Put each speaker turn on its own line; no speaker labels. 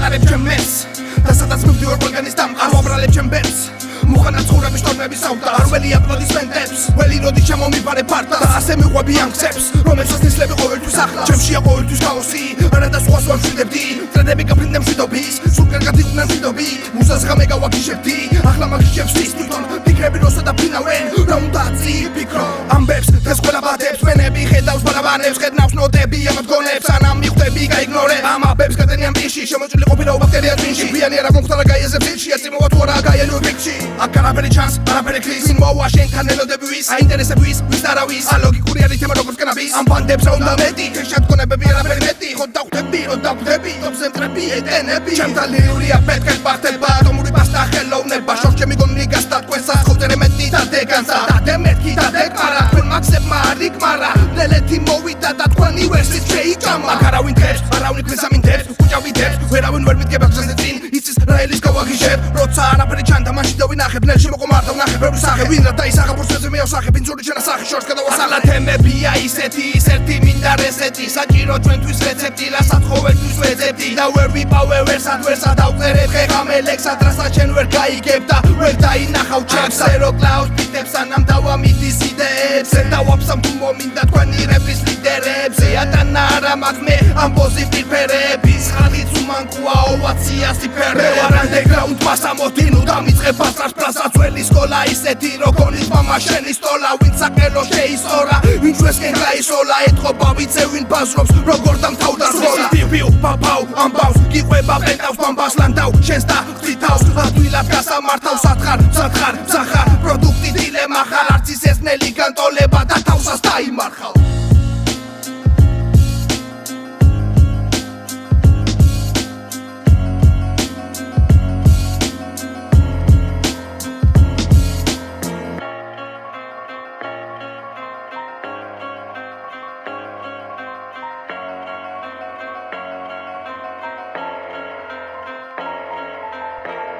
ვატარებ ჩემ მენს და სადაც მივდივარ ყველგანის დამყარს ვაბრალებ ჩემ ბენს მუხანა ცხოვრების ტორმების ავდა არ ველი აპლოდისმენტებს ველი როდი ჩემომიფარე ფარტას და ასე მიყვები ამ გზებს რომელსაც ნისლები ყოველთვის ახლა ჩემშია ყოველთვის ქაოსი არა და სხვას ვამშვიდებდი ტრენდები გაფრინდა მშვიდობის სულ კარგად იყვნენ მშვიდობი მუსას ღამე გავაგიჟებდი ახლა მაგიჟებს ის თვითონ ფიქრები როსა და ფინავენ რა უნდა წიფიქრო ამბებს დღეს ყველა ბადებს მენები ხედავს ბარაბანებს ხედნავს ნოტები ამ მდგონებს ანამ მიხვდები გაიგნორებ ამ აბებს გადენიან პიში შემოჭრილი ყოფილა ბაქტერია წინში ვიანი არა მომხდარა გაიეზებს ილში აწიმოვა თუ არა გაიელო ფიქში აქ არაფერი ჩანს არაფერი ქლის მოვა შენთან ელოდები ვის აინტერესებს ვის არავის ალოგიკური არის თემა როგორც კანაბის ამ ბანდებს რა უნდა მეტი შეთქონებები არაფერი მეტი ხო დავხვდები რომ დავხვდები ტოპსენტრები ეტენები ჩემთან ლირულია პეთქეს პარტება დომური პასტა ხელოვნება შორჩემი გონი გასტატყვესა ხოწერე მეტი და დეგანსა და დემეთქი და დეგმარა თქვენ მაქსებმა არიგმარა ლელეთი მოვიდა და თქვენი ვერსით შეიჭამა აქ არავინ დღებს არავინ ქვეს ამინდებს უჭავიდებს ვერავინ ვერ მიდგება გზაზე წინ იცის რა ელის გავაგიჟებ როცა არაფერი ჩანდა მაშინ დავინახებ ნელში მოყმარდა ვნახებ ბევრი სახე ვინ რა დაისახა ბურსებზე მეავსახე ბინძური ჩანასახე შორს გადავასახე თემებია ისეთი ისერთი მინდა რესეთი საჭირო ჩვენთვის რეცეპტი რასაც ყოველთვის ვეძებდი და ვერ ვიპავე ვერსად დავწერებ ხეხამელექსად რასაც ჩვენ ვერ გაიგებ და ვერ დაინახავ ჩემს ერო კლაუს პიტებს ანამ დავამიდის იდეებს დავაფსამ თუ მომინდა თქვენი რეპის ლიდერებს ატანა არა მაგ მე ამ პოზიტივ ფერების ხალხიც უმანკუა ოვაციას იფერე ვარ ანდეგრაუნდ მასამოდინუ დამიწყებ ბასრას პრასა ძველი სკოლა ისეთი როგორიც მამა შენი სტოლა ვინ საყელო შეისწორა ვინ ჩვენსკენ გაისოლა ეთყობა ვიცე ვინ ბაზრობს როგორ დამთავრდა სკოლა პიუ პაპაუ ამბავს გიყვება პენტავს ბამბას ლანდაუ შენს და ღვთითავს ადვილად გასამართავს სათხარ